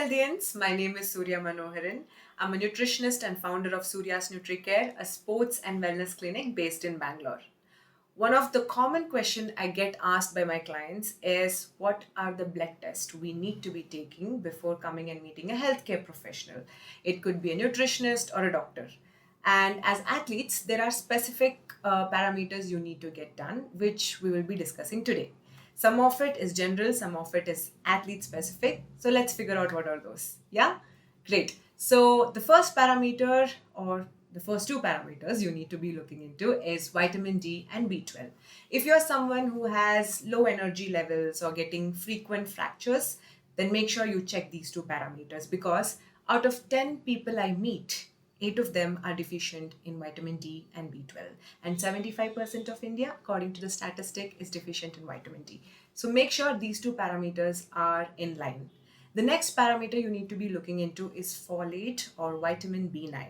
Healthians, my name is Surya Manoharan. I'm a nutritionist and founder of Surya's NutriCare, a sports and wellness clinic based in Bangalore. One of the common questions I get asked by my clients is what are the blood tests we need to be taking before coming and meeting a healthcare professional? It could be a nutritionist or a doctor. And as athletes, there are specific parameters you need to get done, which we will be discussing today. Some of it is general, some of it is athlete specific. So let's figure out what are those. Yeah? Great. So the first parameter or the first two parameters you need to be looking into is vitamin D and B12. If you're someone who has low energy levels or getting frequent fractures, then make sure you check these two parameters because out of 10 people I meet, 8 of them are deficient in vitamin D and B12. And 75% of India, according to the statistic, is deficient in vitamin D. So make sure these two parameters are in line. The next parameter you need to be looking into is folate or vitamin B9.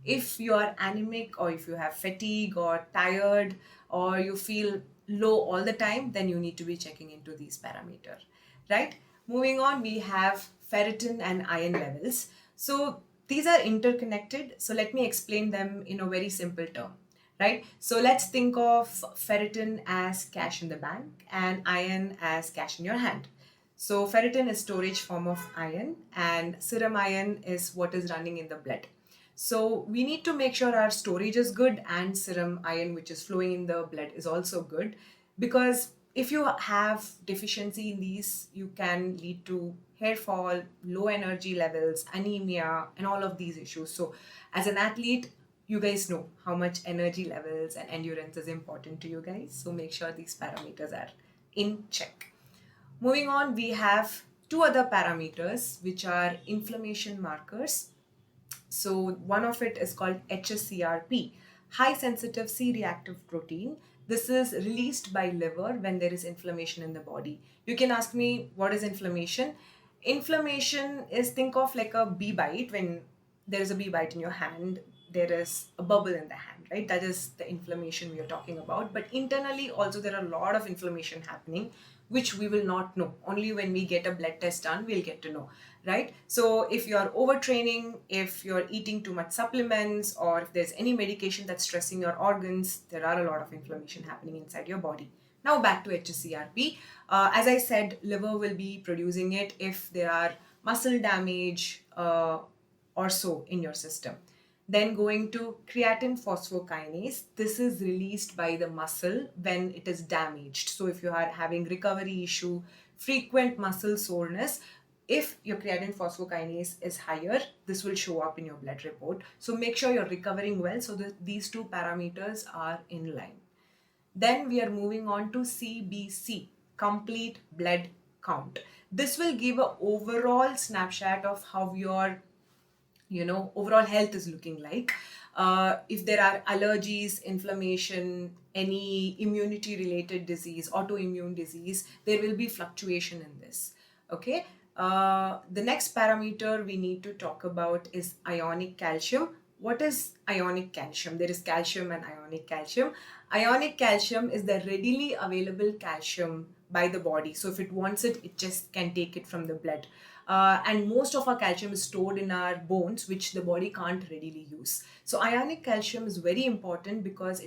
If you are anemic or if you have fatigue or tired or you feel low all the time, then you need to be checking into these parameters, right? Moving on, we have ferritin and iron levels. So these are interconnected. So let me explain them in a very simple term, right? So let's think of ferritin as cash in the bank and iron as cash in your hand. So ferritin is storage form of iron and serum iron is what is running in the blood. So we need to make sure our storage is good and serum iron which is flowing in the blood is also good, because if you have deficiency in these, you can lead to hair fall, low energy levels, anemia, and all of these issues. So as an athlete, you guys know how much energy levels and endurance is important to you guys. So make sure these parameters are in check. Moving on, we have two other parameters which are inflammation markers. So one of it is called HSCRP, high sensitive C-reactive protein. This is released by liver when there is inflammation in the body. You can ask me, what is inflammation? Inflammation is, think of like a bee bite. When there is a bee bite in your hand, there is a bubble in the hand, right? That is the inflammation we are talking about. But internally also there are a lot of inflammation happening, which we will not know. Only when we get a blood test done, we'll get to know, right? So if you are overtraining, if you're eating too much supplements, or if there's any medication that's stressing your organs, there are a lot of inflammation happening inside your body. Now back to HSCRP. As I said, liver will be producing it if there are muscle damage or so in your system. Then going to creatine phosphokinase, this is released by the muscle when it is damaged. So if you are having recovery issue, frequent muscle soreness, if your creatine phosphokinase is higher, this will show up in your blood report. So make sure you're recovering well so that these two parameters are in line. Then we are moving on to CBC, complete blood count. This will give an overall snapshot of how your overall health is looking like. If there are allergies, inflammation, any immunity related disease, autoimmune disease, there will be fluctuation in this. Okay. The next parameter we need to talk about is ionic calcium. What is ionic calcium? There is calcium and ionic calcium. Ionic calcium is the readily available calcium by the body. So if it wants it, it just can take it from the blood. And most of our calcium is stored in our bones, which the body can't readily use. So ionic calcium is very important because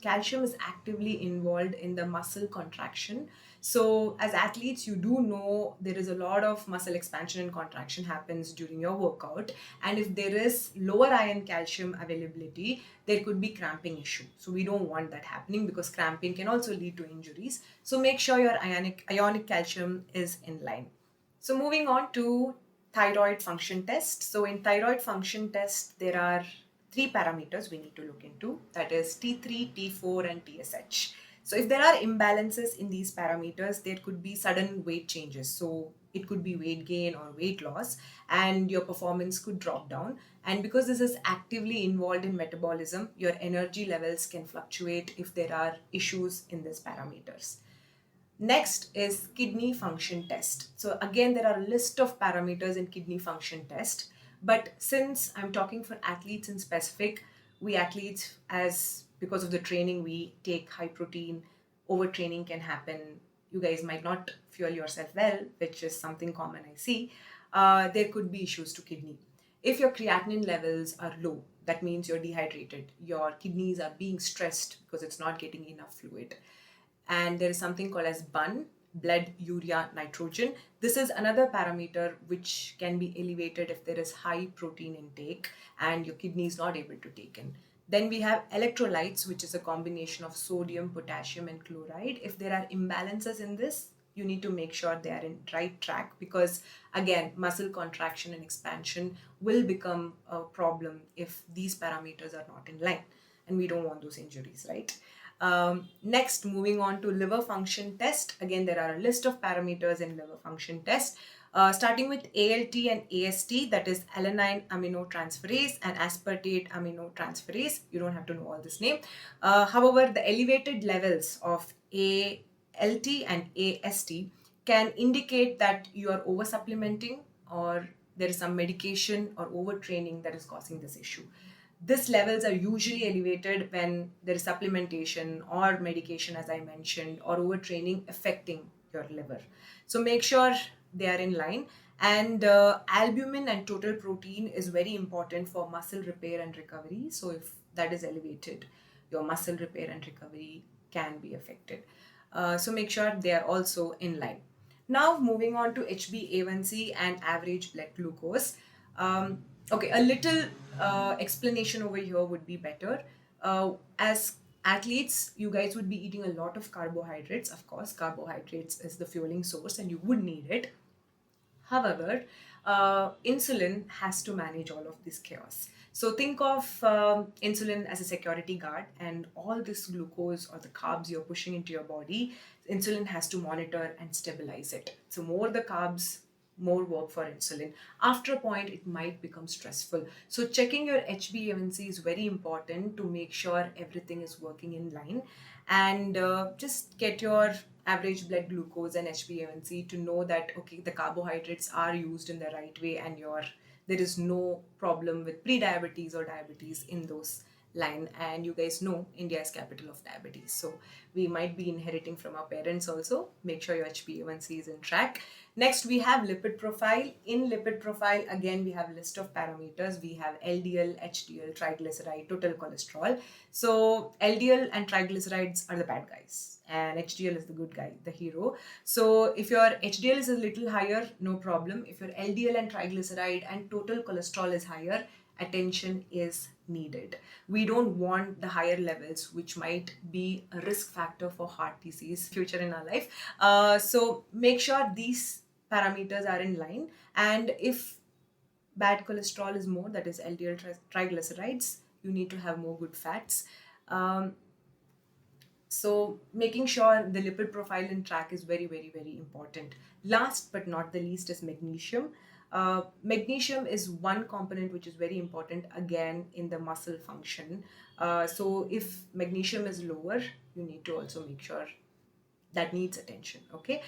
calcium is actively involved in the muscle contraction. So as athletes, you do know there is a lot of muscle expansion and contraction happens during your workout. And if there is lower ion calcium availability, there could be cramping issue. So we don't want that happening because cramping can also lead to injuries. So make sure your ionic calcium is in line. So moving on to thyroid function test. So in thyroid function test, there are 3 parameters we need to look into. That is T3, T4 and TSH. So if there are imbalances in these parameters, there could be sudden weight changes. So it could be weight gain or weight loss and your performance could drop down. And because this is actively involved in metabolism, your energy levels can fluctuate if there are issues in these parameters. Next is kidney function test. So again, there are a list of parameters in kidney function test. But since I'm talking for athletes in specific, we athletes, as because of the training, we take high protein, overtraining can happen, you guys might not fuel yourself well, which is something common I see, there could be issues to kidney. If your creatinine levels are low, that means you're dehydrated. Your kidneys are being stressed because it's not getting enough fluid. And there is something called as BUN, blood urea nitrogen. This is another parameter which can be elevated if there is high protein intake and your kidney is not able to take in. Then we have electrolytes, which is a combination of sodium, potassium, and chloride. If there are imbalances in this, you need to make sure they are in right track, because again, muscle contraction and expansion will become a problem if these parameters are not in line, and we don't want those injuries, right? Next, moving on to liver function test. Again, there are a list of parameters in liver function test. Starting with ALT and AST, that is alanine aminotransferase and aspartate aminotransferase. You don't have to know all this name. However, the elevated levels of ALT and AST can indicate that you are over supplementing, or there is some medication or overtraining that is causing this issue. These levels are usually elevated when there is supplementation or medication, as I mentioned, or overtraining affecting your liver. So make sure they are in line. And albumin and total protein is very important for muscle repair and recovery. So if that is elevated, your muscle repair and recovery can be affected. So make sure they are also in line. Now moving on to HbA1c and average blood glucose. Okay, a little explanation over here would be better. As athletes, you guys would be eating a lot of carbohydrates. Of course, carbohydrates is the fueling source and you would need it. However, insulin has to manage all of this chaos. So think of insulin as a security guard, and all this glucose or the carbs you're pushing into your body, insulin has to monitor and stabilize it. So more the carbs, more work for insulin. After a point, it might become stressful. So checking your HbA1c is very important to make sure everything is working in line. And just get your average blood glucose and HbA1c to know that, okay, the carbohydrates are used in the right way, and there is no problem with pre-diabetes or diabetes in those line. And you guys know India is capital of diabetes, so we might be inheriting from our parents also. Make sure your HbA1c is in track. Next, we have lipid profile. In lipid profile, again, we have a list of parameters. We have LDL, HDL, triglyceride, total cholesterol. So LDL and triglycerides are the bad guys, and HDL is the good guy, the hero. So if your HDL is a little higher, no problem. If your LDL and triglyceride and total cholesterol is higher, attention is needed. We don't want the higher levels, which might be a risk factor for heart disease future in our life. So make sure these parameters are in line. And if bad cholesterol is more, that is LDL triglycerides, you need to have more good fats. So making sure the lipid profile in track is very, very, very important. Last but not the least is magnesium. Magnesium is one component which is very important again in the muscle function. So if magnesium is lower, you need to also make sure that needs attention. Okay.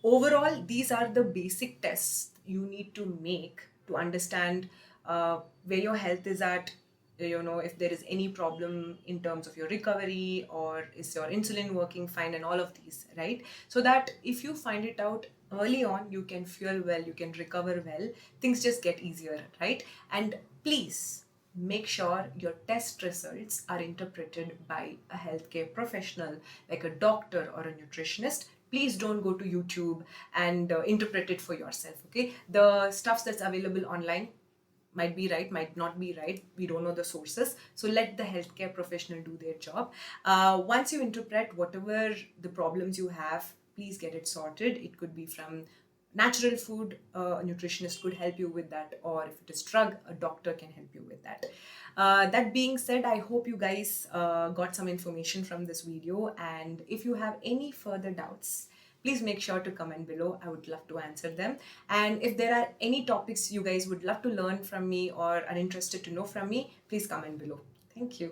Overall, these are the basic tests you need to make to understand where your health is at. If there is any problem in terms of your recovery, or is your insulin working fine, and all of these, right? So that if you find it out early on, you can fuel well, you can recover well, things just get easier, right? And please make sure your test results are interpreted by a healthcare professional like a doctor or a nutritionist. Please don't go to YouTube and interpret it for yourself, okay? The stuff that's available online might be right, might not be right. We don't know the sources. So let the healthcare professional do their job. Once you interpret whatever the problems you have, please get it sorted. It could be from natural food, a nutritionist could help you with that, or if it is drug, a doctor can help you with that. That being said, I hope you guys got some information from this video, and if you have any further doubts, please make sure to comment below. I would love to answer them. And if there are any topics you guys would love to learn from me or are interested to know from me, please comment below. Thank you.